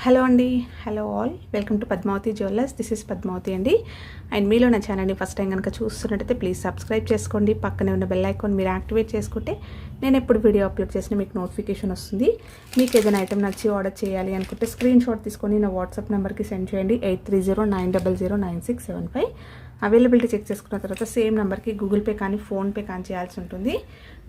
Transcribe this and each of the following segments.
Hello అండి, hello all, welcome to Padmavathi jewellers. This is Padmavathi అండి. And మీలో నా ఛానల్ని ఫస్ట్ టైం కనుక చూస్తున్నట్టయితే ప్లీజ్ సబ్స్క్రైబ్ చేసుకోండి. పక్కనే ఉన్న బెల్ ఐకాన్ మీరు యాక్టివేట్ చేసుకుంటే నేను ఎప్పుడు వీడియో అప్లోడ్ చేసినా మీకు నోటిఫికేషన్ వస్తుంది. మీకు ఏదైనా ఐటమ్ నచ్చి ఆర్డర్ చేయాలి అనుకుంటే స్క్రీన్ షాట్ తీసుకొని నా వాట్సాప్ నెంబర్కి సెండ్ చేయండి. 8309009675. అవైలబిలిటీ చెక్ చేసుకున్న తర్వాత సేమ్ నెంబర్కి గూగుల్ పే కానీ ఫోన్పే కానీ చేయాల్సి ఉంటుంది.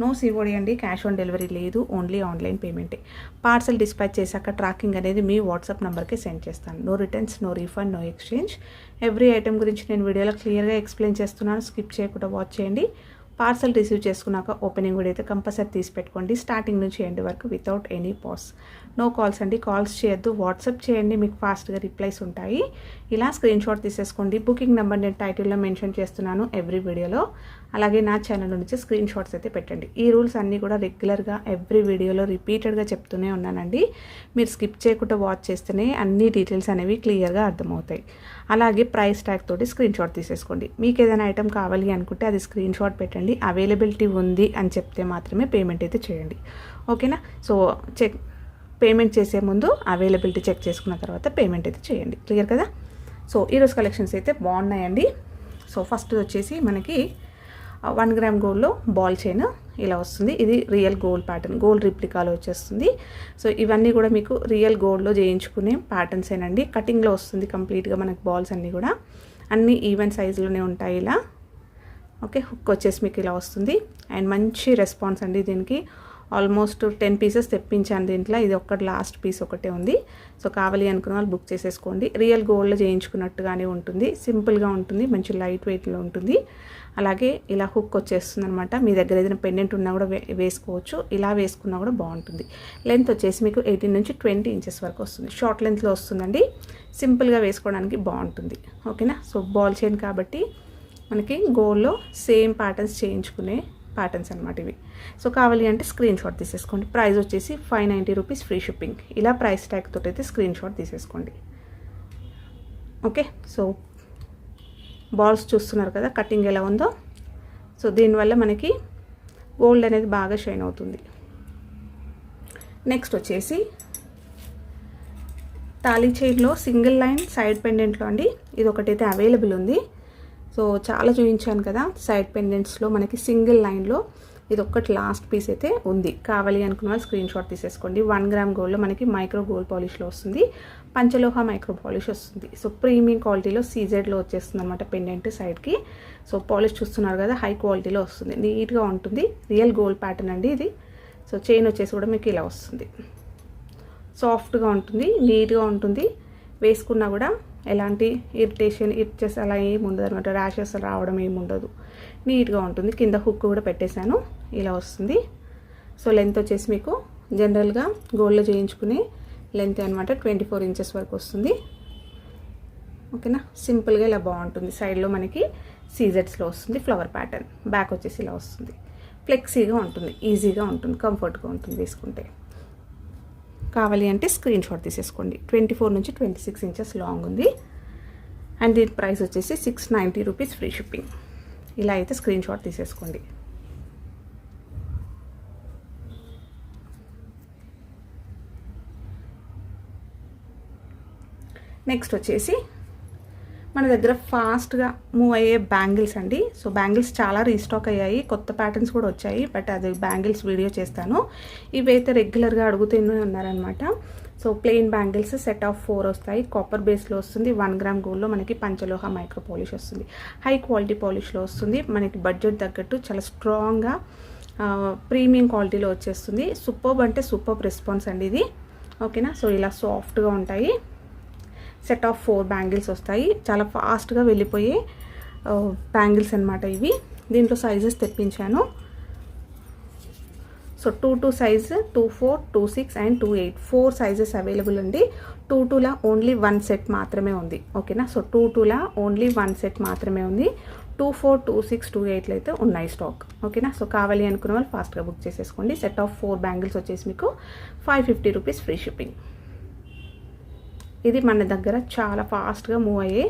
నో సిఓడి అండి, క్యాష్ ఆన్ డెలివరీ లేదు, ఓన్లీ ఆన్లైన్ పేమెంటే. పార్సల్ డిస్పాచ్ చేశాక ట్రాకింగ్ అనేది మీ వాట్సాప్ నెంబర్కి సెండ్ చేస్తాను. No returns, no refund, no exchange. Every item గురించి నేను వీడియోలో క్లియర్గా ఎక్స్ప్లెయిన్ చేస్తున్నాను. స్కిప్ చేయకుండా వాచ్ చేయండి. పార్సల్ రిసీవ్ చేసుకున్నాక ఓపెనింగ్ వీడియో అయితే కంపల్సరీ తీసి పెట్టుకోండి, స్టార్టింగ్ నుంచి ఎండ్ వరకు without any pause. No calls అండి, కాల్స్ చేయొద్దు, వాట్సాప్ చేయండి, మీకు ఫాస్ట్గా రిప్లైస్ ఉంటాయి. ఇలా స్క్రీన్ షాట్ తీసేసుకోండి. బుకింగ్ నెంబర్ నేను టైటిల్లో మెన్షన్ చేస్తున్నాను ఎవ్రీ వీడియోలో. అలాగే నా ఛానల్ నుంచి స్క్రీన్ షాట్స్ అయితే పెట్టండి. ఈ రూల్స్ అన్నీ కూడా రెగ్యులర్గా ఎవ్రీ వీడియోలో రిపీటెడ్గా చెప్తూనే ఉన్నానండి. మీరు స్కిప్ చేయకుండా వాచ్ చేస్తేనే అన్ని డీటెయిల్స్ అనేవి క్లియర్గా అర్థమవుతాయి. అలాగే ప్రైస్ ట్యాగ్ తోటి స్క్రీన్ షాట్ తీసేసుకోండి. మీకు ఏదైనా ఐటమ్ కావాలి అనుకుంటే అది స్క్రీన్ షాట్ పెట్టండి. అవైలబిలిటీ ఉంది అని చెప్తే మాత్రమే పేమెంట్ అయితే చేయండి, ఓకేనా? సో పేమెంట్ చేసే ముందు అవైలబిలిటీ చెక్ చేసుకున్న తర్వాత పేమెంట్ అయితే చేయండి. క్లియర్ కదా? సో ఈరోజు కలెక్షన్స్ అయితే బాగున్నాయండి. సో ఫస్ట్ వచ్చేసి మనకి 1 గ్రామ్ గోల్డ్లో బాల్ చైన్ ఇలా వస్తుంది. ఇది రియల్ గోల్డ్ ప్యాటర్న్, గోల్డ్ రిప్లికాలో వచ్చేస్తుంది. సో ఇవన్నీ కూడా మీకు రియల్ గోల్డ్లో చేయించుకునే ప్యాటర్న్స్ ఏనండి. కటింగ్లో వస్తుంది కంప్లీట్గా మనకి. బాల్స్ అన్నీ కూడా అన్నీ ఈవెన్ సైజులోనే ఉంటాయి ఇలా. ఓకే, హుక్ వచ్చేసి మీకు ఇలా వస్తుంది. అండ్ మంచి రెస్పాన్స్ అండి దీనికి. ఆల్మోస్ట్ 10 పీసెస్ తెప్పించాను దీంట్లో. ఇది ఒక్కటి లాస్ట్ పీస్ ఒకటే ఉంది. సో కావాలి అనుకున్న వాళ్ళు బుక్ చేసేసుకోండి. రియల్ గోల్డ్లో చేయించుకున్నట్టుగానే ఉంటుంది, సింపుల్గా ఉంటుంది, మంచి లైట్ వెయిట్లో ఉంటుంది. అలాగే ఇలా హుక్ వచ్చేస్తుంది అనమాట. మీ దగ్గర ఏదైనా పెండెంట్ ఉన్నా కూడా వేసుకోవచ్చు, ఇలా వేసుకున్నా కూడా బాగుంటుంది. లెంత్ వచ్చేసి మీకు 18 నుంచి 20 ఇంచెస్ వరకు వస్తుంది. షార్ట్ లెంత్లో వస్తుందండి, సింపుల్గా వేసుకోవడానికి బాగుంటుంది, ఓకేనా? సో బాల్ చైన్ కాబట్టి మనకి గోల్డ్లో సేమ్ ప్యాటర్న్స్ చేయించుకునే ప్యాటర్న్స్ అనమాట ఇవి. సో కావాలి అంటే స్క్రీన్ షాట్ తీసేసుకోండి. ప్రైస్ వచ్చేసి 590 రూపీస్, ఫ్రీ షిప్పింగ్. ఇలా ప్రైస్ ట్యాగ్ తోటి అయితే స్క్రీన్ షాట్ తీసేసుకోండి, ఓకే? సో బాల్స్ చూస్తున్నారు కదా కటింగ్ ఎలా ఉందో. సో దీనివల్ల మనకి గోల్డ్ అనేది బాగా షైన్ అవుతుంది. నెక్స్ట్ వచ్చేసి తాళీ చైన్లో సింగిల్ లైన్ సైడ్ పెండెంట్లో అండి. ఇది ఒకటైతే అవైలబుల్ ఉంది. సో చాలా చూపించాను కదా సైడ్ పెండెంట్స్లో. మనకి సింగిల్ లైన్లో ఇది ఒక్కటి లాస్ట్ పీస్ అయితే ఉంది. కావాలి అనుకున్న వాళ్ళు స్క్రీన్ షాట్ తీసేసుకోండి. 1 గ్రామ్ గోల్డ్లో మనకి మైక్రో గోల్డ్ పాలిష్లో వస్తుంది, పంచలోహ మైక్రో పాలిష్ వస్తుంది. సో ప్రీమియం క్వాలిటీలో సీజెడ్లో వచ్చేస్తుంది అనమాట పెండెంట్ సైడ్కి. సో పాలిష్ చూస్తున్నారు కదా, హై క్వాలిటీలో వస్తుంది, నీట్గా ఉంటుంది. రియల్ గోల్డ్ ప్యాటర్న్ అండి ఇది. సో చైన్ వచ్చేసి కూడా మీకు ఇలా వస్తుంది. సాఫ్ట్గా ఉంటుంది, నీట్గా ఉంటుంది. వేసుకున్నా కూడా ఎలాంటి ఇరిటేషన్, ఇరిటేస్ అలా ఏమి ఉండదు అనమాట. ర్యాషెస్ రావడం ఏమి ఉండదు, నీట్గా ఉంటుంది. కింద హుక్ కూడా పెట్టేశాను, ఇలా వస్తుంది. సో లెంత్ వచ్చేసి మీకు జనరల్గా గోల్డ్లో చేయించుకునే లెంత్ అనమాట. 24 ఇంచెస్ వరకు వస్తుంది, ఓకేనా? సింపుల్గా ఇలా బాగుంటుంది. సైడ్లో మనకి సీజెడ్స్లో వస్తుంది ఫ్లవర్ ప్యాటర్న్. బ్యాక్ వచ్చేసి ఇలా వస్తుంది. ఫ్లెక్సీగా ఉంటుంది, ఈజీగా ఉంటుంది, కంఫర్ట్గా ఉంటుంది వేసుకుంటే. కావాలి అంటే స్క్రీన్ షాట్ తీసేసుకోండి. 24 నుంచి 26 ఇంచెస్ లాంగ్ ఉంది. అండ్ దీని ప్రైస్ వచ్చేసి 690 రూపీస్, ఫ్రీ షిప్పింగ్. ఇలా అయితే స్క్రీన్ షాట్ తీసేసుకోండి. నెక్స్ట్ వచ్చేసి మన దగ్గర ఫాస్ట్గా మూవ్ అయ్యే బ్యాంగిల్స్ అండి. సో బ్యాంగిల్స్ చాలా రీస్టాక్ అయ్యాయి, కొత్త ప్యాటర్న్స్ కూడా వచ్చాయి. బట్ అది బ్యాంగిల్స్ వీడియో చేస్తాను. ఇవైతే రెగ్యులర్గా అడుగుతూనే ఉన్నారనమాట. So plain bangles set of 4 వస్తాయి. కాపర్ బేస్లో వస్తుంది. 1 గ్రామ్ గోల్డ్లో మనకి పంచలోహ మైక్రో పాలిష్ వస్తుంది. హై క్వాలిటీ పాలిష్లో వస్తుంది. మనకి బడ్జెట్ తగ్గట్టు చాలా స్ట్రాంగ్గా ప్రీమియం క్వాలిటీలో వచ్చేస్తుంది. సూపర్బ్ అంటే సూపర్బ్ రెస్పాన్స్ అండి ఇది, ఓకేనా? సో ఇలా సాఫ్ట్గా ఉంటాయి. సెట్ ఆఫ్ 4 బ్యాంగిల్స్ వస్తాయి. చాలా ఫాస్ట్గా వెళ్ళిపోయే బ్యాంగిల్స్ అనమాట ఇవి. దీంట్లో సైజెస్ తెప్పించాను. So 22 size, 24, 26 and 28 4 sizes available ఉంది. 22లా ఓన్లీ 1 సెట్ మాత్రమే ఉంది, ఓకేనా? సో 22లా ఓన్లీ 1 సెట్ మాత్రమే ఉంది. 24, 26, 28లో అయితే ఉన్నాయి స్టాక్, ఓకేనా? సో కావాలి అనుకున్న వాళ్ళు ఫాస్ట్గా బుక్ చేసేసుకోండి. సెట్ ఆఫ్ 4 బ్యాంగిల్స్ వచ్చేసి మీకు 550 రూపీస్, ఫ్రీ షిప్పింగ్. ఇది మన దగ్గర చాలా ఫాస్ట్గా మూవ్ అయ్యే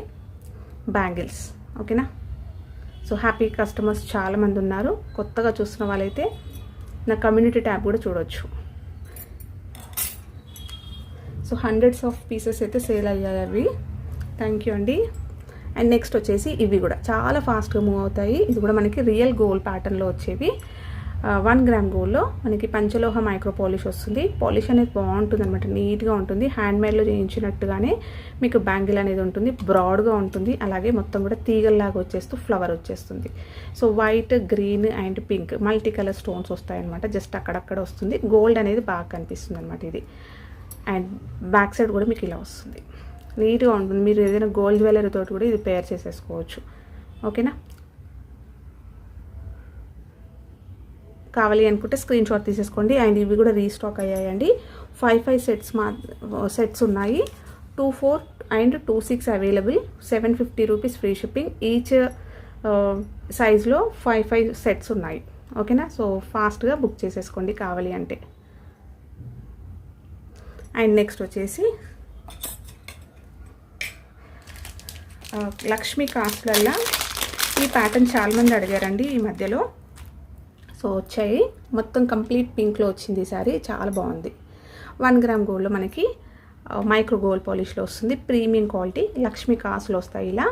బ్యాంగిల్స్, ఓకేనా? సో హ్యాపీ కస్టమర్స్ చాలామంది ఉన్నారు. కొత్తగా చూస్తున్న వాళ్ళైతే నా కమ్యూనిటీ ట్యాబ్ కూడా చూడొచ్చు. So so hundreds of pieces అయితే సేల్ అయ్యాయి అవి. థ్యాంక్ యూ అండి. అండ్ నెక్స్ట్ వచ్చేసి ఇవి కూడా చాలా ఫాస్ట్గా మూవ్ అవుతాయి. ఇది కూడా మనకి రియల్ గోల్డ్ ప్యాటర్న్లో వచ్చేవి. 1 గ్రామ్ గోల్డ్లో మనకి పంచలోహ మైక్రో పాలిష్ వస్తుంది. పాలిష్ అనేది బాగుంటుంది అనమాట, నీట్గా ఉంటుంది. హ్యాండ్మేడ్లో చేయించినట్టుగానే మీకు బ్యాంగిల్ అనేది ఉంటుంది, బ్రాడ్గా ఉంటుంది. అలాగే మొత్తం కూడా తీగల్లాగా వచ్చేస్తూ ఫ్లవర్ వచ్చేస్తుంది. So white, green and pink multi colour stones వస్తాయన్నమాట. జస్ట్ అక్కడక్కడ వస్తుంది. గోల్డ్ అనేది బాగా కనిపిస్తుంది అనమాట ఇది. అండ్ బ్యాక్ సైడ్ కూడా మీకు ఇలా వస్తుంది, నీట్గా ఉంటుంది. మీరు ఏదైనా గోల్డ్ జ్యువెలరీ తోటి కూడా ఇది పేర్ చేసేసుకోవచ్చు. ఓకేనా, కావాలి అనుకుంటే స్క్రీన్ షాట్ తీసేసుకోండి. అండ్ ఇవి కూడా రీస్టాక్ అయ్యాయండి. 5 సెట్స్ ఉన్నాయి. 2, 4 and 2, 6 available. 750 rupees free shipping. Each సైజ్లో 5 సెట్స్ ఉన్నాయి. ఓకేనా, సో ఫాస్ట్గా బుక్ చేసేసుకోండి కావాలి అంటే. అండ్ నెక్స్ట్ వచ్చేసి లక్ష్మీ కాస్ట్లల్లో ఈ ప్యాటర్న్ చాలామంది అడిగారండి ఈ మధ్యలో. సో వచ్చాయి, మొత్తం కంప్లీట్ పింక్లో వచ్చింది ఈసారి, చాలా బాగుంది. 1 గ్రామ్ గోల్డ్లో మనకి మైక్రో గోల్డ్ పాలిష్లో వస్తుంది. ప్రీమియం క్వాలిటీ లక్ష్మీ కాసులు వస్తాయి ఇలా.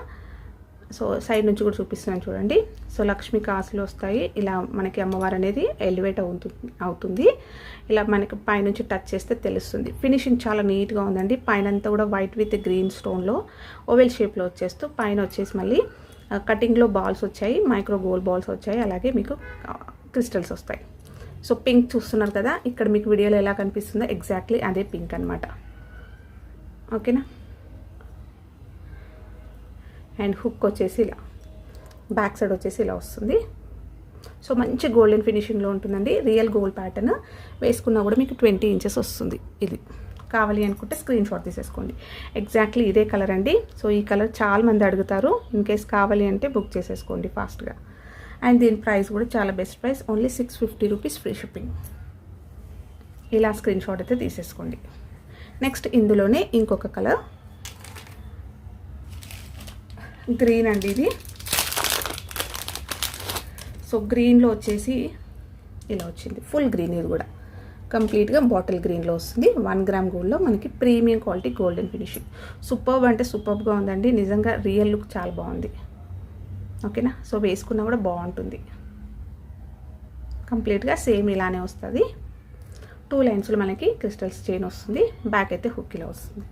సో సైడ్ నుంచి కూడా చూపిస్తున్నాను చూడండి. సో లక్ష్మీ కాసులు వస్తాయి ఇలా. మనకి అమ్మవారు అనేది ఎలివేట్ అవుతుంది ఇలా. మనకి పైనుంచి టచ్ చేస్తే తెలుస్తుంది. ఫినిషింగ్ చాలా నీట్గా ఉందండి. పైన అంతా కూడా వైట్ విత్ గ్రీన్ స్టోన్లో ఓవెల్ షేప్లో వచ్చేస్తూ, పైన వచ్చేసి మళ్ళీ కటింగ్లో బాల్స్ వచ్చాయి, మైక్రో గోల్డ్ బాల్స్ వచ్చాయి. అలాగే మీకు క్రిస్టల్స్ వస్తాయి. సో పింక్ చూస్తున్నారు కదా, ఇక్కడ మీకు వీడియోలో ఎలా కనిపిస్తుందో ఎగ్జాక్ట్లీ అదే పింక్ అనమాట. ఓకేనా, అండ్ హుక్ వచ్చేసి ఇలా, బ్యాక్ సైడ్ వచ్చేసి ఇలా వస్తుంది. సో మంచి గోల్డెన్ ఫినిషింగ్లో ఉంటుందండి. రియల్ గోల్డ్ ప్యాటర్న్ వేసుకున్నా కూడా మీకు 20 ఇంచెస్ వస్తుంది. ఇది కావాలి అనుకుంటే స్క్రీన్ షాట్ తీసేసుకోండి. ఎగ్జాక్ట్లీ ఇదే కలర్ అండి. సో ఈ కలర్ చాలా మంది అడుగుతారు. ఇన్ కేస్ కావాలి అంటే బుక్ చేసేసుకోండి ఫాస్ట్గా. అండ్ దీని ప్రైస్ కూడా చాలా best price, only 650 rupees free shipping. ఇలా స్క్రీన్ షాట్ అయితే తీసేసుకోండి. నెక్స్ట్ ఇందులోనే ఇంకొక కలర్ గ్రీన్ అండి ఇది. సో గ్రీన్లో వచ్చేసి ఇలా వచ్చింది, ఫుల్ గ్రీన్. ఇది కూడా కంప్లీట్గా బాటిల్ గ్రీన్లో వస్తుంది. 1 గ్రామ్ గోల్డ్లో మనకి premium quality golden finishing. Superb అంటే సూపర్బ్గా ఉందండి, నిజంగా రియల్ లుక్ చాలా బాగుంది. ఓకేనా, సో వేసుకున్నా కూడా బాగుంటుంది. కంప్లీట్గా సేమ్ ఇలానే వస్తుంది. 2 లైన్స్లో మనకి క్రిస్టల్స్ చైన్ వస్తుంది. బ్యాక్ అయితే హుక్ ఇలా వస్తుంది.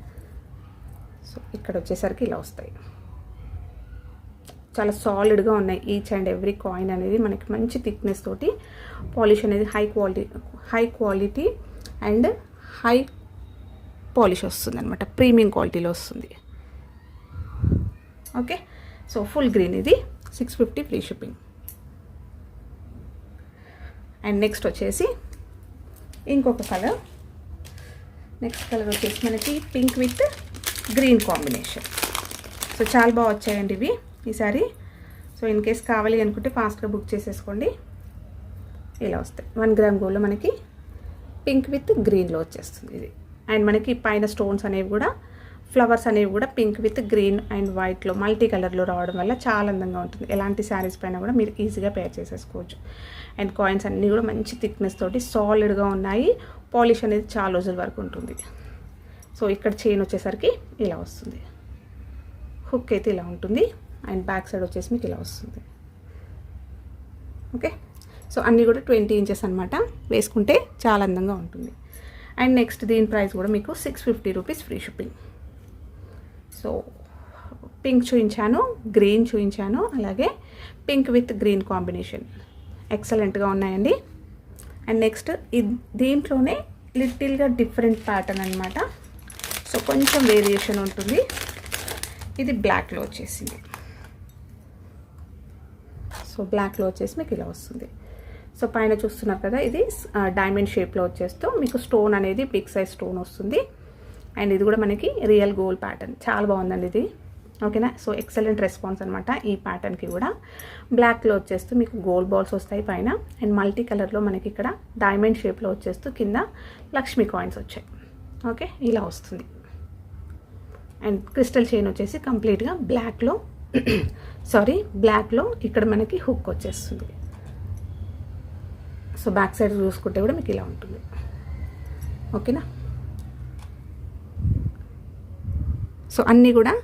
సో ఇక్కడ వచ్చేసరికి ఇలా వస్తాయి. చాలా సాలిడ్గా ఉన్నాయి. ఈచ్ అండ్ ఎవ్రీ కాయిన్ అనేది మనకి మంచి థిక్నెస్ తోటి పాలిష్ అనేది high quality and high polish వస్తుంది అనమాట. ప్రీమియం క్వాలిటీలో వస్తుంది. ఓకే, సో ఫుల్ గ్రీన్ ఇది 650 ఫ్రీ షిప్పింగ్. అండ్ నెక్స్ట్ వచ్చేసి ఇంకొక కలర్. నెక్స్ట్ కలర్ వచ్చేసి మనకి pink with green combination. So చాలా బాగా వచ్చాయండి ఇవి ఈసారి. సో ఇన్ కేస్ కావాలి అనుకుంటే ఫాస్ట్గా బుక్ చేసేసుకోండి. ఇలా వస్తాయి. 1 గ్రామ్ గోల్డ్లో మనకి పింక్ విత్ గ్రీన్లో వచ్చేస్తుంది ఇది. అండ్ మనకి పైన స్టోన్స్ అనేవి కూడా, ఫ్లవర్స్ అనేవి కూడా పింక్ విత్ గ్రీన్ అండ్ వైట్లో మల్టీ కలర్లో రావడం వల్ల చాలా అందంగా ఉంటుంది. ఎలాంటి శారీస్ పైన కూడా మీరు ఈజీగా పేర్ చేసేసుకోవచ్చు. అండ్ కాయిన్స్ అన్నీ కూడా మంచి థిక్నెస్ తోటి సాలిడ్గా ఉన్నాయి. పాలిష్ అనేది చాలా రోజుల వరకు ఉంటుంది. సో ఇక్కడ చైన్ వచ్చేసరికి ఇలా వస్తుంది. హుక్ అయితే ఇలా ఉంటుంది. అండ్ బ్యాక్ సైడ్ వచ్చేసి మీకు ఇలా వస్తుంది. ఓకే, సో అన్నీ కూడా 20 ఇంచెస్ అనమాట. వేసుకుంటే చాలా అందంగా ఉంటుంది. అండ్ నెక్స్ట్ దీని ప్రైస్ కూడా మీకు 650 rupees free shipping. So pink చూపించాను, గ్రీన్ చూపించాను, అలాగే పింక్ విత్ గ్రీన్ కాంబినేషన్ ఎక్సలెంట్గా ఉన్నాయండి. అండ్ నెక్స్ట్ దీంట్లోనే లిటిల్గా డిఫరెంట్ ప్యాటర్న్ అనమాట. సో కొంచెం వేరియేషన్ ఉంటుంది. ఇది బ్లాక్లో వచ్చేసింది. సో బ్లాక్లో వచ్చేసి మీకు ఇలా వస్తుంది. సో పైన చూస్తున్నారు కదా, ఇది డైమండ్ షేప్లో వచ్చేస్తూ మీకు స్టోన్ అనేది బిగ్ సైజ్ స్టోన్ వస్తుంది. అండ్ ఇది కూడా మనకి రియల్ గోల్డ్ ప్యాటర్న్, చాలా బాగుందండి ఇది. ఓకేనా, సో ఎక్సలెంట్ రెస్పాన్స్ అనమాట ఈ ప్యాటర్న్కి కూడా. బ్లాక్లో వచ్చేస్తూ మీకు గోల్డ్ బాల్స్ వస్తాయి పైన. అండ్ మల్టీ కలర్లో మనకి ఇక్కడ డైమండ్ షేప్లో వచ్చేస్తూ కింద లక్ష్మీ కాయిన్స్ వచ్చాయి. ఓకే, ఇలా వస్తుంది. అండ్ క్రిస్టల్ చైన్ వచ్చేసి కంప్లీట్గా బ్లాక్లో బ్లాక్లో ఇక్కడ మనకి హుక్ వచ్చేస్తుంది. సో బ్యాక్ సైడ్ చూసుకుంటే కూడా మీకు ఇలా ఉంటుంది. ఓకేనా, సో అన్నీ కూడా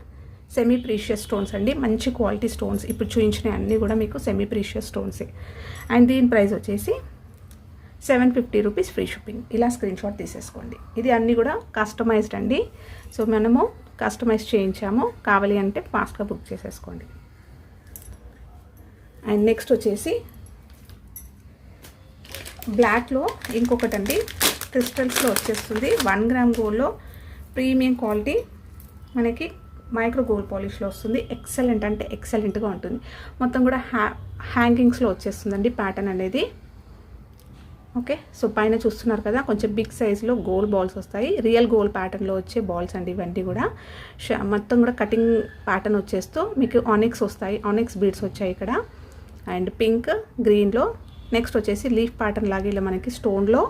సెమీ ప్రీషియస్ స్టోన్స్ అండి, మంచి క్వాలిటీ స్టోన్స్. ఇప్పుడు చూపించిన అన్నీ కూడా మీకు సెమీ ప్రీషియస్ స్టోన్సే. అండ్ దీని ప్రైస్ వచ్చేసి 750 రూపీస్ ఫ్రీ షిప్పింగ్. ఇలా స్క్రీన్ షాట్ తీసేసుకోండి. ఇది అన్నీ కూడా కస్టమైజ్డ్ అండి. సో మనము కస్టమైజ్ చేయించాము, కావాలి అంటే ఫాస్ట్గా బుక్ చేసేసుకోండి. అండ్ నెక్స్ట్ వచ్చేసి బ్లాక్లో ఇంకొకటి అండి, క్రిస్టల్స్లో వచ్చేస్తుంది. 1 గ్రామ్ గోల్డ్లో ప్రీమియం క్వాలిటీ మనకి మైక్రో గోల్డ్ పాలిష్లో వస్తుంది. ఎక్సలెంట్ అంటే ఎక్సలెంట్గా ఉంటుంది. మొత్తం కూడా హ్యాంగింగ్స్లో వచ్చేస్తుందండి ప్యాటర్న్ అనేది. ఓకే, సో పైన చూస్తున్నారు కదా, కొంచెం బిగ్ సైజ్లో గోల్డ్ బాల్స్ వస్తాయి. రియల్ గోల్డ్ ప్యాటర్న్లో వచ్చే బాల్స్ అండి ఇవన్నీ కూడా. మొత్తం కూడా కటింగ్ ప్యాటర్న్ వచ్చేస్తూ మీకు ఆనిక్స్ వస్తాయి, ఆనిక్స్ బీడ్స్ వచ్చాయి ఇక్కడ. అండ్ పింక్ గ్రీన్లో. నెక్స్ట్ వచ్చేసి లీఫ్ ప్యాటర్న్ లాగా ఇలా మనకి స్టోన్లో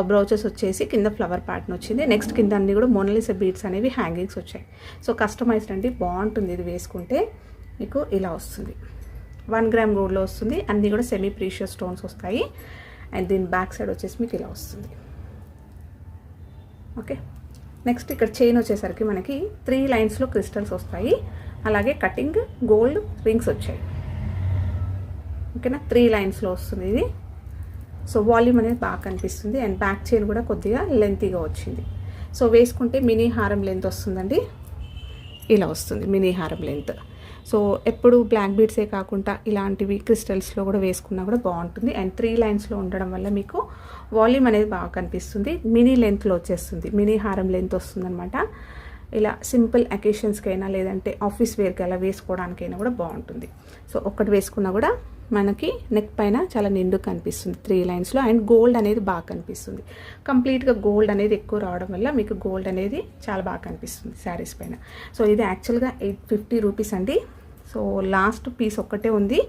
బ్రౌచెస్ వచ్చేసి కింద ఫ్లవర్ ప్యాటర్న్ వచ్చింది. నెక్స్ట్ కింద అన్నీ కూడా మోనాలిసా బీడ్స్ అనేవి హ్యాంగింగ్స్ వచ్చాయి. సో కస్టమైజ్డ్ అండి, బాగుంటుంది. ఇది వేసుకుంటే మీకు ఇలా వస్తుంది. 1 గ్రామ్ గోల్డ్లో వస్తుంది. అన్నీ కూడా సెమీ ప్రీషియస్ స్టోన్స్ వస్తాయి. అండ్ దీని బ్యాక్ సైడ్ వచ్చేసి మీకు ఇలా వస్తుంది. ఓకే, నెక్స్ట్ ఇక్కడ చైన్ వచ్చేసరికి మనకి 3 లైన్స్లో క్రిస్టల్స్ వస్తాయి. అలాగే కటింగ్ గోల్డ్ రింగ్స్ వచ్చాయి. ఓకేనా, 3 లైన్స్లో వస్తుంది ఇది. సో వాల్యూమ్ అనేది బాగా కనిపిస్తుంది. అండ్ బ్యాక్ చైన్ కూడా కొద్దిగా లెంతీగా వచ్చింది. సో వేసుకుంటే మినీ హారం లెంత్ వస్తుందండి, ఇలా వస్తుంది మినీ హారం లెంత్. సో ఎప్పుడు బ్లాక్ బీడ్సే కాకుండా ఇలాంటివి క్రిస్టల్స్లో కూడా వేసుకున్నా కూడా బాగుంటుంది. అండ్ 3 లైన్స్లో ఉండడం వల్ల మీకు వాల్యూమ్ అనేది బాగా కనిపిస్తుంది. మినీ లెంత్లో వచ్చేస్తుంది, మినీ హారం లెంత్ వస్తుందన్నమాట. ఇలా సింపుల్ అకేషన్స్కైనా లేదంటే ఆఫీస్ వేర్కి అలా వేసుకోవడానికైనా కూడా బాగుంటుంది. సో ఒక్కటి వేసుకున్నా కూడా మనకి నెక్ పైన చాలా నిండు కనిపిస్తుంది 3 లైన్స్లో. అండ్ గోల్డ్ అనేది బాగా కనిపిస్తుంది. కంప్లీట్గా గోల్డ్ అనేది ఎక్కువ రావడం వల్ల మీకు గోల్డ్ అనేది చాలా బాగా కనిపిస్తుంది శారీస్ పైన. సో ఇది యాక్చువల్గా 850 రూపీస్ అండి. సో లాస్ట్ పీస్ ఒక్కటే ఉంది,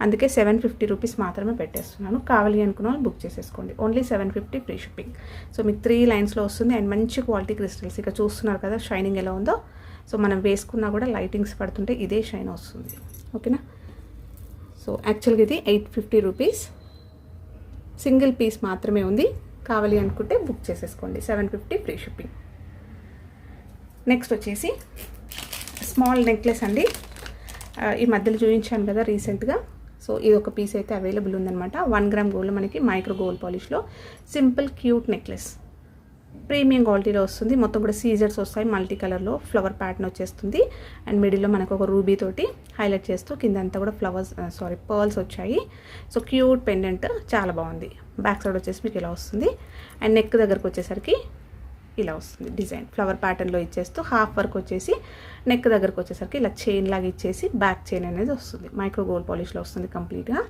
అందుకే 750 రూపీస్ మాత్రమే పెట్టేస్తున్నాను. కావాలి అనుకున్న వాళ్ళు బుక్ చేసేసుకోండి. Only 750 free shipping. సో మీకు 3 లైన్స్లో వస్తుంది. అండ్ మంచి క్వాలిటీ క్రిస్టల్స్. ఇక చూస్తున్నారు కదా షైనింగ్ ఎలా ఉందో. సో మనం వేసుకున్నా కూడా లైటింగ్స్ పడుతుంటే ఇదే షైన్ వస్తుంది. ఓకేనా, సో యాక్చువల్గా ఇది 850 రూపీస్. సింగిల్ పీస్ మాత్రమే ఉంది. కావాలి అనుకుంటే బుక్ చేసేసుకోండి. 750 ఫ్రీ షిప్పింగ్. నెక్స్ట్ వచ్చేసి స్మాల్ నెక్లెస్ అండి. ఈ మధ్యలో చూపించాను కదా రీసెంట్గా. సో ఇది ఒక పీస్ అయితే అవైలబుల్ ఉందన్నమాట. 1 గ్రామ్ గోల్డ్ మనకి మైక్రో గోల్డ్ పాలిష్లో సింపుల్ క్యూట్ నెక్లెస్. ప్రీమియం క్వాలిటీలో వస్తుంది. మొత్తం కూడా సీజర్స్ వస్తాయి, మల్టీ కలర్లో ఫ్లవర్ ప్యాటర్న్ వచ్చేస్తుంది. అండ్ మిడిల్లో మనకు ఒక రూబీ తోటి హైలైట్ చేస్తూ కింద అంతా కూడా పర్ల్స్ వచ్చాయి. సో క్యూట్ పెండెంట్ చాలా బాగుంది. బ్యాక్ సైడ్ వచ్చేసి మీకు ఇలా వస్తుంది. అండ్ నెక్ దగ్గరకు వచ్చేసరికి ఇలా వస్తుంది డిజైన్. ఫ్లవర్ ప్యాటర్న్లో ఇచ్చేస్తూ హాఫ్ వర్క్ వచ్చేసి నెక్ దగ్గరకు వచ్చేసరికి ఇలా చైన్ లాగా ఇచ్చేసి బ్యాక్ చైన్ అనేది వస్తుంది. మైక్రో గోల్డ్ పాలిష్లో వస్తుంది కంప్లీట్గా.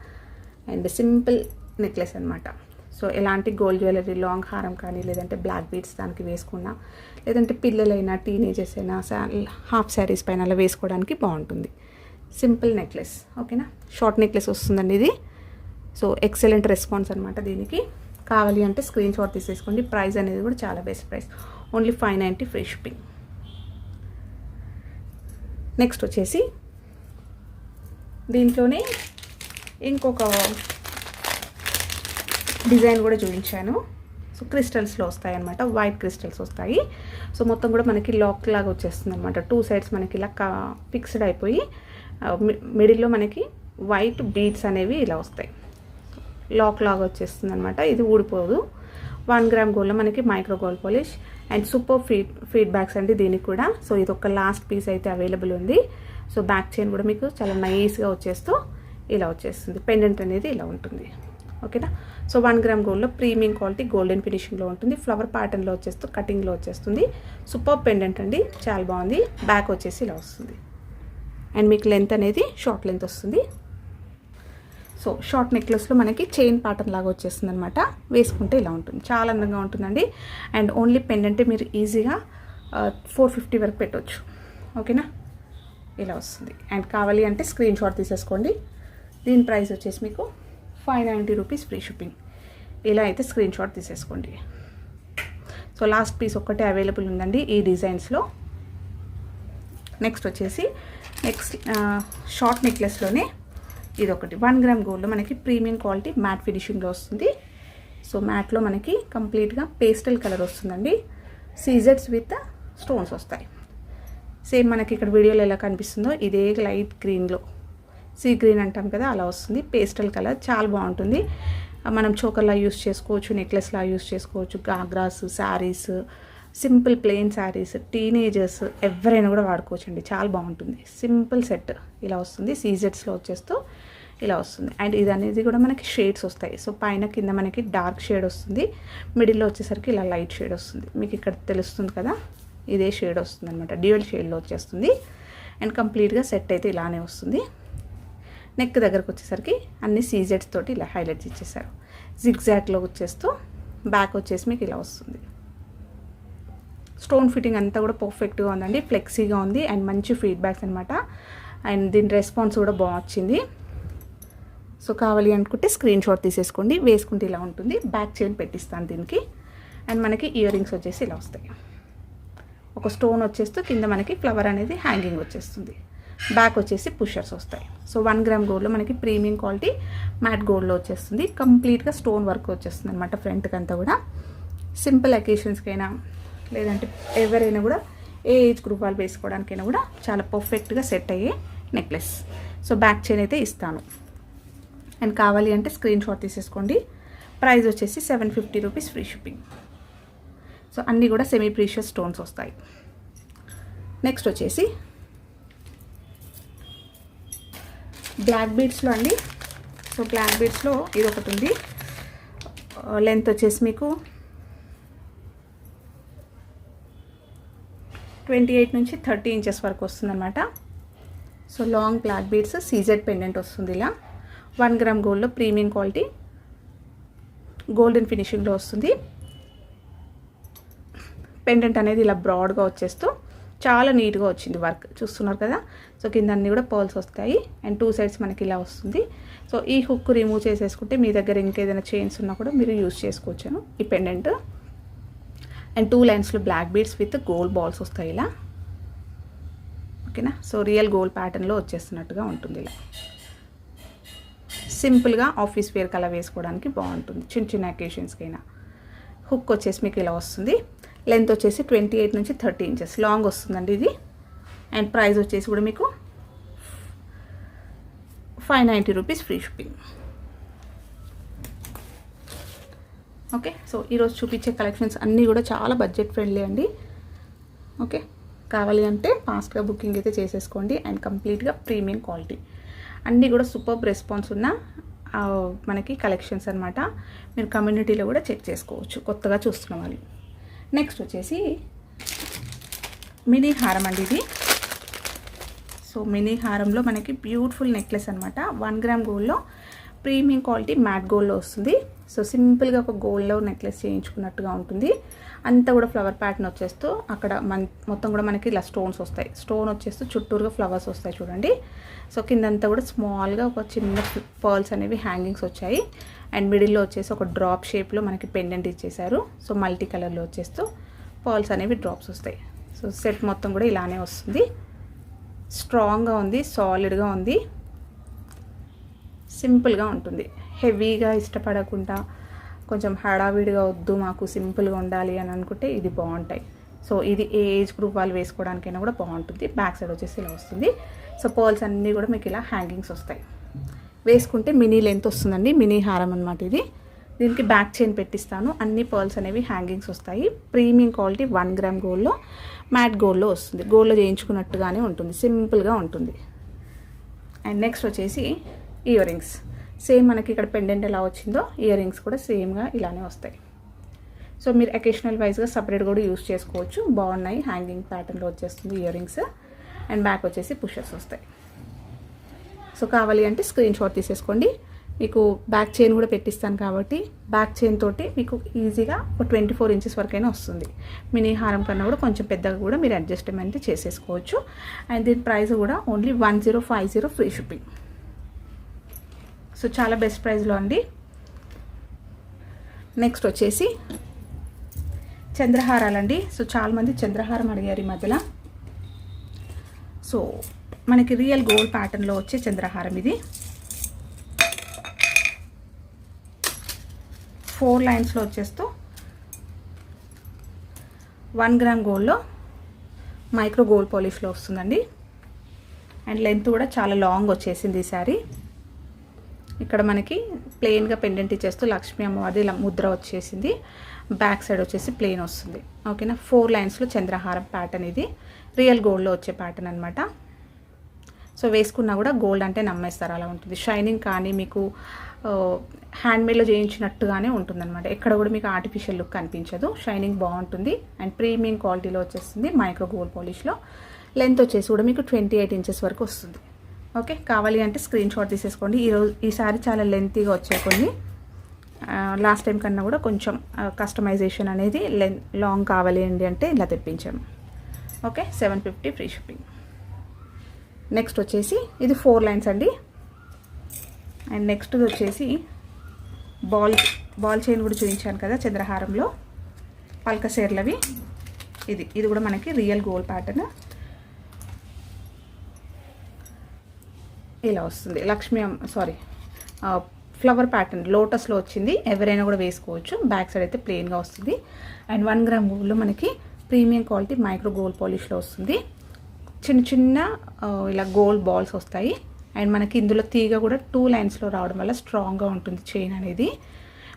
అండ్ సింపుల్ నెక్లెస్ అనమాట. సో ఎలాంటి గోల్డ్ జ్యువెలరీ లాంగ్ హారం కానీ లేదంటే బ్లాక్ బీడ్స్ దానికి వేసుకున్నా, లేదంటే పిల్లలైనా టీనేజర్స్ అయినా హాఫ్ శారీస్ పైన అలా వేసుకోవడానికి బాగుంటుంది. Simple necklace. ఓకేనా, షార్ట్ నెక్లెస్ వస్తుందండి ఇది. సో ఎక్సలెంట్ రెస్పాన్స్ అనమాట దీనికి. కావాలి అంటే స్క్రీన్ షాట్ తీసేసుకోండి. ప్రైస్ అనేది కూడా చాలా best price. Only 590 free shipping. Next వచ్చేసి దీంట్లోనే ఇంకొక డిజైన్ కూడా చూపించాను. సో క్రిస్టల్స్లో వస్తాయి అనమాట, వైట్ క్రిస్టల్స్ వస్తాయి. సో మొత్తం కూడా మనకి లాక్ లాగా వచ్చేస్తుంది అనమాట. 2 సైడ్స్ మనకి ఇలా ఫిక్స్డ్ అయిపోయి మిడిల్లో మనకి వైట్ బీడ్స్ అనేవి ఇలా వస్తాయి. లాక్ లాగా వచ్చేస్తుంది అనమాట. ఇది ఊడిపోదు. 1 గ్రామ్ గోల్డ్లో మనకి micro gold polish. And super feedbacks అండి దీనికి కూడా. సో ఇది ఒక లాస్ట్ పీస్ అయితే అవైలబుల్ ఉంది. సో బ్యాక్ చైన్ కూడా మీకు చాలా నైస్గా వచ్చేస్తూ ఇలా వచ్చేస్తుంది. పెండెంట్ అనేది ఇలా ఉంటుంది. ఓకేనా, సో 1 గ్రామ్ గోల్డ్లో ప్రీమియం క్వాలిటీ గోల్డెన్ ఫినిషింగ్లో ఉంటుంది. ఫ్లవర్ ప్యాటర్న్లో వచ్చేస్తూ కటింగ్లో వచ్చేస్తుంది. సూపర్ పెండెంట్ అండి, చాలా బాగుంది. బ్యాక్ వచ్చేసి ఇలా వస్తుంది. అండ్ మీకు లెంత్ అనేది షార్ట్ లెంత్ వస్తుంది. సో షార్ట్ నెక్లెస్లో మనకి చైన్ ప్యాటర్న్ లాగా వచ్చేస్తుంది అనమాట. వేసుకుంటే ఇలా ఉంటుంది, చాలా అందంగా ఉంటుందండి. అండ్ ఓన్లీ పెండెంటే మీరు ఈజీగా 450 వరకు పెట్టవచ్చు. ఓకేనా, ఇలా వస్తుంది. అండ్ కావాలి అంటే స్క్రీన్ షాట్ తీసేసుకోండి. దీని ప్రైస్ వచ్చేసి మీకు 590 రూపీస్ ఫ్రీ షిప్పింగ్. ఇలా అయితే స్క్రీన్ షాట్ తీసేసుకోండి. సో లాస్ట్ పీస్ ఒక్కటే అవైలబుల్ ఉందండి ఈ డిజైన్స్లో. నెక్స్ట్ వచ్చేసి షార్ట్ నెక్లెస్లోనే ఇది ఒకటి 1 గ్రామ్ గోల్డ్లో మనకి ప్రీమియం క్వాలిటీ మ్యాట్ ఫినిషింగ్లో వస్తుంది. సో మ్యాట్లో మనకి కంప్లీట్గా పేస్టల్ కలర్ వస్తుందండి. సీజర్స్ విత్ స్టోన్స్ వస్తాయి. సేమ్ మనకి ఇక్కడ వీడియోలో ఎలా కనిపిస్తుందో ఇదే లైట్ గ్రీన్లో, సీ గ్రీన్ అంటాం కదా అలా వస్తుంది. పేస్టల్ కలర్ చాలా బాగుంటుంది. మనం చోకర్లా యూస్ చేసుకోవచ్చు, నెక్లెస్లా యూస్ చేసుకోవచ్చు, ghagras, saris, simple plain saris, teenagers ఎవరైనా కూడా వాడుకోవచ్చు అండి. చాలా బాగుంటుంది. సింపుల్ సెట్ ఇలా వస్తుంది. సీజెట్స్లో వచ్చేస్తూ ఇలా వస్తుంది. అండ్ ఇది అనేది కూడా మనకి షేడ్స్ వస్తాయి. సో పైన కింద మనకి డార్క్ షేడ్ వస్తుంది, మిడిల్లో వచ్చేసరికి ఇలా లైట్ షేడ్ వస్తుంది. మీకు ఇక్కడ తెలుస్తుంది కదా, ఇదే షేడ్ వస్తుంది అనమాట. డ్యూయల్ షేడ్లో వచ్చేస్తుంది. అండ్ కంప్లీట్గా సెట్ అయితే ఇలానే వస్తుంది. నెక్ దగ్గరకు వచ్చేసరికి అన్ని సీజెట్స్ తోటి ఇలా హైలైట్స్ ఇచ్చేసారు. జిగ్జాగ్లో వచ్చేస్తూ బ్యాక్ వచ్చేసి మీకు ఇలా వస్తుంది. స్టోన్ ఫిట్టింగ్ అంతా కూడా పర్ఫెక్ట్గా ఉందండి. ఫ్లెక్సీగా ఉంది అండ్ మంచి ఫీడ్బ్యాక్స్ అనమాట. అండ్ దీని రెస్పాన్స్ కూడా బాగా వచ్చింది. సో కావాలి అనుకుంటే స్క్రీన్ షాట్ తీసేసుకోండి. వేసుకుంటే ఇలా ఉంటుంది. బ్యాక్ చైన్ పెట్టిస్తాను దీనికి. అండ్ మనకి ఇయర్ రింగ్స్ వచ్చేసి ఇలా వస్తాయి. ఒక స్టోన్ వచ్చేస్తూ కింద మనకి ఫ్లవర్ అనేది హ్యాంగింగ్ వచ్చేస్తుంది. బ్యాక్ వచ్చేసి పుషర్స్ వస్తాయి. సో 1 గ్రామ్ గోల్డ్లో మనకి ప్రీమియం క్వాలిటీ మ్యాట్ గోల్డ్లో వచ్చేస్తుంది. కంప్లీట్గా స్టోన్ వర్క్ వచ్చేస్తుంది అనమాట ఫ్రంట్కి అంతా కూడా. సింపుల్ అకేషన్స్కైనా లేదంటే ఎవరైనా కూడా ఏ ఏజ్ గ్రూప్ వాళ్ళు వేసుకోవడానికైనా కూడా చాలా పర్ఫెక్ట్గా సెట్ అయ్యే నెక్లెస్. సో బ్యాక్ చైన్ అయితే ఇస్తాను. అండ్ కావాలి అంటే స్క్రీన్ షాట్ తీసేసుకోండి. ప్రైస్ వచ్చేసి 750 రూపీస్, ఫ్రీ షిప్పింగ్. సో అన్నీ కూడా సెమీ ప్రీషియస్ స్టోన్స్ వస్తాయి. నెక్స్ట్ వచ్చేసి బ్లాక్ బీడ్స్లో అండి. సో బ్లాక్ బీడ్స్లో ఇది ఒకటి ఉంది. లెంత్ వచ్చేసి మీకు 28 నుంచి 30 ఇంచెస్ వరకు వస్తుందన్నమాట. So long black beads, CZ pendant వస్తుంది ఇలా. 1 గ్రామ్ గోల్డ్లో ప్రీమియం క్వాలిటీ గోల్డెన్ ఫినిషింగ్లో వస్తుంది. పెండెంట్ అనేది ఇలా బ్రాడ్గా వచ్చేస్తూ చాలా నీట్గా వచ్చింది వర్క్, చూస్తున్నారు కదా. సో కింద అన్నీ కూడా పర్ల్స్ వస్తాయి అండ్ 2 సైడ్స్ మనకి ఇలా వస్తుంది. సో ఈ హుక్ రిమూవ్ చేసేసుకుంటే మీ దగ్గర ఇంకేదైనా చైన్స్ ఉన్నా కూడా మీరు యూజ్ చేసుకోవచ్చాను ఈ పెండెంట్. అండ్ 2 లైన్స్లో black beads with gold balls వస్తాయి ఇలా. ఓకేనా. సో రియల్ గోల్డ్ ప్యాటర్న్లో వచ్చేస్తున్నట్టుగా ఉంటుంది ఇలా. సింపుల్గా ఆఫీస్ వేర్ కలర్ వేసుకోవడానికి బాగుంటుంది, చిన్న చిన్న అకేషన్స్కైనా. హుక్ వచ్చేసి మీకు ఇలా వస్తుంది. లెంత్ వచ్చేసి 28 నుంచి 30 ఇంచెస్ లాంగ్ వస్తుందండి ఇది. అండ్ ప్రైస్ వచ్చేసి కూడా మీకు 590 rupees, free shipping. Okay. So ఈరోజు చూపించే కలెక్షన్స్ అన్నీ కూడా చాలా బడ్జెట్ ఫ్రెండ్లీ అండి. ఓకే. కావాలి అంటే ఫాస్ట్గా బుకింగ్ అయితే చేసేసుకోండి. అండ్ కంప్లీట్గా ప్రీమియం క్వాలిటీ, అన్నీ కూడా సూపర్ రెస్పాన్స్ ఉన్న మనకి కలెక్షన్స్ అనమాట. మీరు కమ్యూనిటీలో కూడా చెక్ చేసుకోవచ్చు కొత్తగా చూస్తున్న వాళ్ళు. నెక్స్ట్ వచ్చేసి మినీ హారం అండి ఇది. సో మినీ హారంలో మనకి బ్యూటిఫుల్ నెక్లెస్ అనమాట. 1 గ్రామ్ గోల్డ్లో ప్రీమియం క్వాలిటీ మ్యాట్ గోల్డ్లో వస్తుంది. సో సింపుల్గా ఒక గోల్డ్లో నెక్లెస్ చేయించుకున్నట్టుగా ఉంటుంది. అంతా కూడా ఫ్లవర్ ప్యాటర్న్ వచ్చేస్తూ అక్కడ మొత్తం కూడా మనకి ఇలా స్టోన్స్ వస్తాయి. స్టోన్ వచ్చేస్తూ చుట్టూరుగా ఫ్లవర్స్ వస్తాయి చూడండి. సో కిందంతా కూడా స్మాల్గా ఒక చిన్న పర్ల్స్ అనేవి హ్యాంగింగ్స్ వచ్చాయి. అండ్ మిడిల్లో వచ్చేసి ఒక డ్రాప్ షేప్లో మనకి పెండెంట్ ఇచ్చేసారు. సో మల్టీ కలర్లో వచ్చేస్తూ పర్ల్స్ అనేవి డ్రాప్స్ వస్తాయి. సో సెట్ మొత్తం కూడా ఇలానే వస్తుంది. స్ట్రాంగ్గా ఉంది, సాలిడ్గా ఉంది, సింపుల్గా ఉంటుంది. హెవీగా ఇష్టపడకుండా కొంచెం హడావిడిగా వద్దు మాకు సింపుల్గా ఉండాలి అని అనుకుంటే ఇది బాగుంటాయి. సో ఇది ఏ ఏజ్ గ్రూప్ వాళ్ళు వేసుకోవడానికైనా కూడా బాగుంటుంది. బ్యాక్ సైడ్ వచ్చేసి ఇలా వస్తుంది. సో పర్ల్స్ అన్నీ కూడా మీకు ఇలా హ్యాంగింగ్స్ వస్తాయి. వేసుకుంటే మినీ లెంత్ వస్తుందండి. మినీ హారం అనమాట ఇది. దీనికి బ్యాక్ చైన్ పెట్టిస్తాను. అన్ని పర్ల్స్ అనేవి హ్యాంగింగ్స్ వస్తాయి. ప్రీమియం క్వాలిటీ 1 గ్రామ్ గోల్డ్లో మ్యాట్ గోల్డ్లో వస్తుంది. గోల్డ్లో చేయించుకున్నట్టుగానే ఉంటుంది, సింపుల్గా ఉంటుంది. అండ్ నెక్స్ట్ వచ్చేసి ఇయర్ రింగ్స్. సేమ్ మనకి ఇక్కడ పెండెంట్ ఎలా వచ్చిందో ఇయర్ రింగ్స్ కూడా సేమ్గా ఇలానే వస్తాయి. సో మీరు అకేషనల్ వైజ్గా సపరేట్ కూడా యూస్ చేసుకోవచ్చు. బాగున్నాయి, హ్యాంగింగ్ ప్యాటర్న్లో వచ్చేస్తుంది ఇయర్ రింగ్స్. అండ్ బ్యాక్ వచ్చేసి పుషర్స్ వస్తాయి. సో కావాలి అంటే స్క్రీన్ షాట్ తీసేసుకోండి. మీకు బ్యాక్ చైన్ కూడా పెట్టిస్తాను కాబట్టి బ్యాక్ చైన్ తోటి మీకు ఈజీగా ఒక 24 ఇంచెస్ వరకైనా వస్తుంది. మినీ హారం కన్నా కూడా కొంచెం పెద్దగా కూడా మీరు అడ్జస్ట్మెంట్ చేసేసుకోవచ్చు. అండ్ దీని ప్రైస్ కూడా ఓన్లీ 1050, ఫ్రీ షిప్పింగ్. సో చాలా బెస్ట్ ప్రైస్లో అండి. నెక్స్ట్ వచ్చేసి చంద్రహారాలండి. సో చాలామంది చంద్రహారం అడిగారు ఈ మధ్యలో. సో మనకి రియల్ గోల్డ్ ప్యాటర్న్లో వచ్చే చంద్రహారం ఇది. 4 లైన్స్లో వచ్చేస్తూ 1 గ్రామ్ గోల్డ్లో మైక్రో గోల్డ్ పాలిష్లో వస్తుందండి. అండ్ లెంత్ కూడా చాలా లాంగ్ వచ్చేసింది ఈ శారీ. ఇక్కడ మనకి ప్లెయిన్గా పెండెంట్ ఇచ్చేస్తూ లక్ష్మీ అమ్మవారి ఇలా ముద్ర వచ్చేసింది. బ్యాక్ సైడ్ వచ్చేసి ప్లెయిన్ వస్తుంది. ఓకేనా, 4 లైన్స్లో చంద్రహారం ప్యాటర్న్. ఇది రియల్ గోల్డ్లో వచ్చే ప్యాటర్న్ అనమాట. సో వేసుకున్నా కూడా గోల్డ్ అంటే నమ్మేస్తారు, అలా ఉంటుంది. షైనింగ్ కానీ మీకు హ్యాండ్మేడ్లో చేయించినట్టుగానే ఉంటుందన్నమాట. ఎక్కడ కూడా మీకు ఆర్టిఫిషియల్ లుక్ కనిపించదు. షైనింగ్ బాగుంటుంది అండ్ ప్రీమియం క్వాలిటీలో వచ్చేస్తుంది మైక్రో గోల్డ్ పాలిష్లో. లెంత్ వచ్చేసి కూడా మీకు 28 ఇంచెస్ వరకు వస్తుంది. ఓకే, కావాలి అంటే స్క్రీన్ షాట్ తీసేసుకోండి. ఈసారి చాలా లెంతీగా వచ్చాయి కొన్ని. లాస్ట్ టైం కన్నా కూడా కొంచెం కస్టమైజేషన్ అనేది లాంగ్ కావాలి అండి అంటే ఇలా తెప్పించాము. Okay, 750 free shipping. నెక్స్ట్ వచ్చేసి ఇది 4 లైన్స్ అండి. అండ్ నెక్స్ట్ వచ్చేసి బాల్ చైన్ కూడా చూపించాను కదా చంద్రహారంలో, పల్క సేర్లవి. ఇది కూడా మనకి రియల్ గోల్డ్ ప్యాటర్న్ ఇలా వస్తుంది. ఫ్లవర్ ప్యాటర్న్ లోటస్లో వచ్చింది. ఎవరైనా కూడా వేసుకోవచ్చు. బ్యాక్ సైడ్ అయితే ప్లెయిన్గా వస్తుంది. అండ్ 1 గ్రామ్ గోల్డ్లో మనకి ప్రీమియం క్వాలిటీ మైక్రో గోల్డ్ పాలిష్లో వస్తుంది. చిన్న చిన్న ఇలా గోల్డ్ బాల్స్ వస్తాయి. అండ్ మనకి ఇందులో తీగ కూడా 2 లైన్స్లో రావడం వల్ల స్ట్రాంగ్గా ఉంటుంది చైన్ అనేది.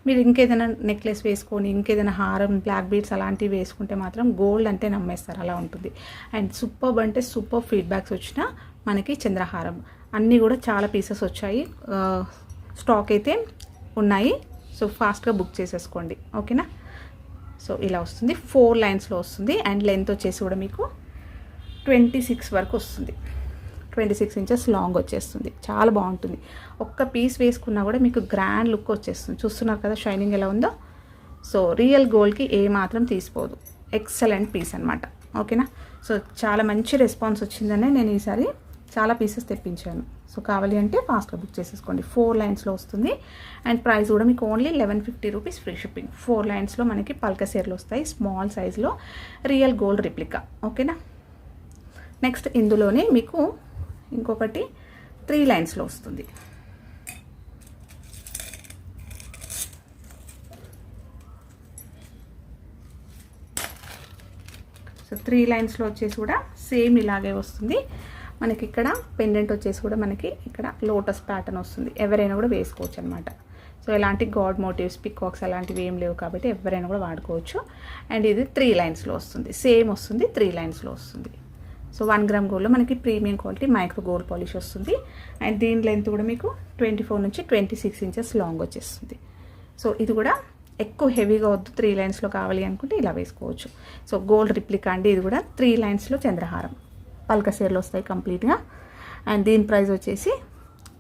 మీరు ఇంకేదైనా నెక్లెస్ వేసుకొని ఇంకేదైనా హారం, బ్లాక్ బీడ్స్ అలాంటివి వేసుకుంటే మాత్రం గోల్డ్ అంటే నమ్మేస్తారు, అలా ఉంటుంది. అండ్ సూపర్ అంటే సూపర్ ఫీడ్బ్యాక్స్ వచ్చిన మనకి చంద్రహారం. అన్నీ కూడా చాలా పీసెస్ వచ్చాయి, స్టాక్ అయితే ఉన్నాయి. సో ఫాస్ట్గా బుక్ చేసేసుకోండి. ఓకేనా, సో ఇలా వస్తుంది. 4 లైన్స్లో వస్తుంది. అండ్ లెంత్ వచ్చేసి కూడా మీకు 26 వరకు వస్తుంది. 26 ఇంచెస్ లాంగ్ వచ్చేస్తుంది. చాలా బాగుంటుంది. ఒక్క పీస్ వేసుకున్నా కూడా మీకు గ్రాండ్ లుక్ వచ్చేస్తుంది. చూస్తున్నారు కదా షైనింగ్ ఎలా ఉందో. సో రియల్ గోల్డ్కి ఏ మాత్రం తీసిపోదు. ఎక్సలెంట్ పీస్ అనమాట. ఓకేనా, సో చాలా మంచి రెస్పాన్స్ వచ్చిందనే నేను ఈసారి చాలా పీసెస్ తెప్పించాను. సో కావాలి అంటే ఫాస్ట్గా బుక్ చేసేసుకోండి. 4 లైన్స్లో వస్తుంది. అండ్ ప్రైస్ కూడా మీకు ఓన్లీ 1150 రూపీస్ ఫ్రీ షిప్పింగ్. 4 లైన్స్లో మనకి పల్క సేర్లు వస్తాయి, స్మాల్ సైజ్లో రియల్ గోల్డ్ రిప్లికా. ఓకేనా, నెక్స్ట్ ఇందులోనే మీకు ఇంకొకటి 3 లైన్స్లో వస్తుంది. సో 3 లైన్స్లో వచ్చేసి కూడా సేమ్ ఇలాగే వస్తుంది. మనకి ఇక్కడ పెండెంట్ వచ్చేసి కూడా మనకి ఇక్కడ లోటస్ ప్యాటర్న్ వస్తుంది. ఎవరైనా కూడా వేసుకోవచ్చు అనమాట. సో ఎలాంటి గాడ్ మోటివ్స్, పికాక్స్ అలాంటివి ఏం లేవు కాబట్టి ఎవరైనా కూడా వాడుకోవచ్చు. అండ్ ఇది 3 లైన్స్లో వస్తుంది. సేమ్ వస్తుంది, 3 లైన్స్లో వస్తుంది. సో 1 గ్రామ్ గోల్డ్లో మనకి premium quality micro gold polish వస్తుంది. అండ్ దీని లెంత్ కూడా మీకు 24 నుంచి 26 ఇంచెస్ లాంగ్ వచ్చేస్తుంది. సో ఇది కూడా ఎక్కువ హెవీగా వద్దు, 3 లైన్స్లో కావాలి అనుకుంటే ఇలా వేసుకోవచ్చు. సో గోల్డ్ రిప్లికా అండి. ఇది కూడా 3 లైన్స్లో చంద్రహారం, పల్క సేర్లు వస్తాయి కంప్లీట్గా. అండ్ దీని ప్రైస్ వచ్చేసి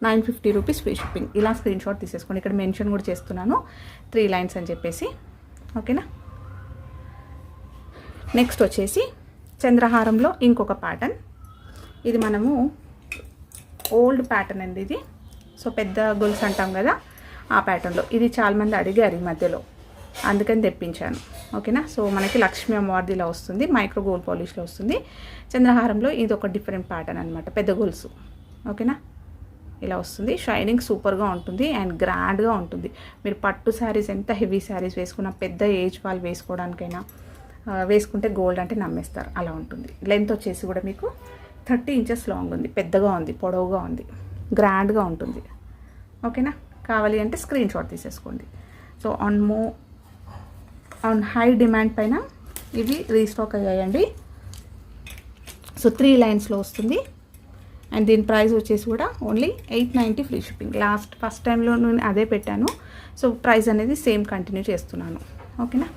950 రూపీస్ ఫ్రీ షిప్పింగ్. ఇలా స్క్రీన్ షాట్ తీసేసుకోండి. ఇక్కడ మెన్షన్ కూడా చేస్తున్నాను 3 లైన్స్ అని చెప్పేసి. ఓకేనా, నెక్స్ట్ వచ్చేసి చంద్రహారంలో ఇంకొక ప్యాటర్న్. ఇది మనము ఓల్డ్ ప్యాటర్న్ అండి ఇది. సో పెద్ద గొలుసు అంటాం కదా, ఆ ప్యాటర్న్లో. ఇది చాలామంది అడిగారు ఈ మధ్యలో, అందుకని తెప్పించాను. ఓకేనా, సో మనకి లక్ష్మీ అమ్మవారిది ఇలా వస్తుంది, మైక్రో గోల్డ్ పాలిష్లో వస్తుంది. చంద్రహారంలో ఇది ఒక డిఫరెంట్ ప్యాటర్న్ అనమాట, పెద్ద గొలుసు. ఓకేనా, ఇలా వస్తుంది. షైనింగ్ సూపర్గా ఉంటుంది అండ్ గ్రాండ్గా ఉంటుంది. మీరు పట్టు శారీస్, ఎంత హెవీ శారీస్ వేసుకున్నా, పెద్ద ఏజ్ వాళ్ళు వేసుకోవడానికైనా వేసుకుంటే గోల్డ్ అంటే నమ్మేస్తారు, అలా ఉంటుంది. లెంత్ వచ్చేసి కూడా మీకు 30 ఇంచెస్ లాంగ్ ఉంది. పెద్దగా ఉంది, పొడవుగా ఉంది, గ్రాండ్గా ఉంటుంది. ఓకేనా, కావాలి అంటే స్క్రీన్ షాట్ తీసేసుకోండి. సో ఆన్ హై డిమాండ్ పైన ఇవి రీస్టాక్ అయ్యాయండి. సో 3 లైన్స్లో వస్తుంది. అండ్ దీని ప్రైస్ వచ్చేసి కూడా ఓన్లీ 890 ఫ్రీ షిప్పింగ్. ఫస్ట్ టైంలో నేను అదే పెట్టాను. సో ప్రైస్ అనేది సేమ్ కంటిన్యూ చేస్తున్నాను. ఓకేనా,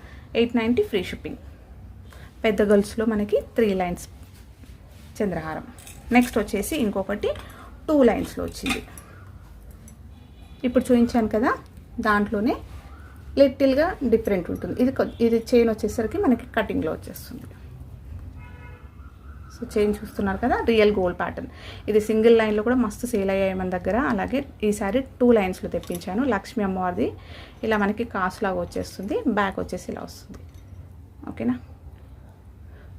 890 ఫ్రీ షిప్పింగ్. పెద్ద గర్ల్స్లో మనకి 3 లైన్స్ చంద్రహారం. నెక్స్ట్ వచ్చేసి ఇంకొకటి 2 లైన్స్లో వచ్చింది. ఇప్పుడు చూపించాను కదా, దాంట్లోనే లిటిల్గా డిఫరెంట్ ఉంటుంది. ఇది చైన్ వచ్చేసరికి మనకి కటింగ్లో వచ్చేస్తుంది. సో చైన్ చూస్తున్నారు కదా, రియల్ గోల్డ్ ప్యాటర్న్. ఇది సింగిల్ లైన్లో కూడా మస్తు సేల్ అయ్యాయి మన దగ్గర. అలాగే ఈసారి 2 లైన్స్లో తెప్పించాను. లక్ష్మీ అమ్మవారిది ఇలా మనకి కాస్ట్ లాగా వచ్చేస్తుంది. బ్యాక్ వచ్చేసి ఇలా వస్తుంది. ఓకేనా,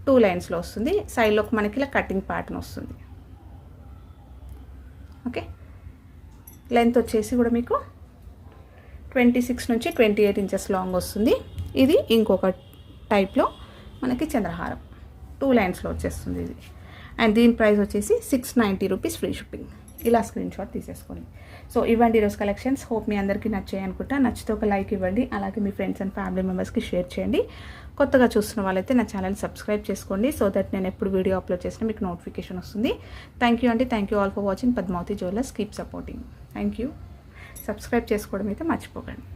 2 లైన్స్లో వస్తుంది. సైడ్లోకి మనకి ఇలా కటింగ్ ప్యాటర్న్ వస్తుంది. ఓకే, లెంత్ వచ్చేసి కూడా మీకు 26 నుంచి 28 ఇంచెస్ లాంగ్ వస్తుంది. ఇది ఇంకొక టైప్లో మనకి చంద్రహారం. 2 లైన్స్లో వచ్చేస్తుంది ఇది. అండ్ దీని ప్రైస్ వచ్చేసి 690 రూపీస్ ఫ్రీ షిప్పింగ్. ఇలా స్క్రీన్ షాట్ తీసేసుకోండి. సో ఇవ్వండి ఈరోజు కలెక్షన్స్. హోప్ మీ అందరికీ నచ్చాయి అనుకుంటా. నచ్చితే ఒక లైక్ ఇవ్వండి, అలాగే మీ ఫ్రెండ్స్ అండ్ ఫ్యామిలీ మెంబర్స్కి షేర్ చేయండి. కొత్తగా చూస్తున్న వాళ్ళైతే నా ఛానల్ సబ్స్క్రైబ్ చేసుకోండి, సో దట్ నేను ఎప్పుడు వీడియో అప్లోడ్ చేసినా మీకు నోటిఫికేషన్ వస్తుంది. థ్యాంక్ యూ అండి. Thank you all for watching Padmavathi jewellers. Keep supporting. Thank you. Subscribe చేసుకోవడం అయితే మర్చిపోకండి.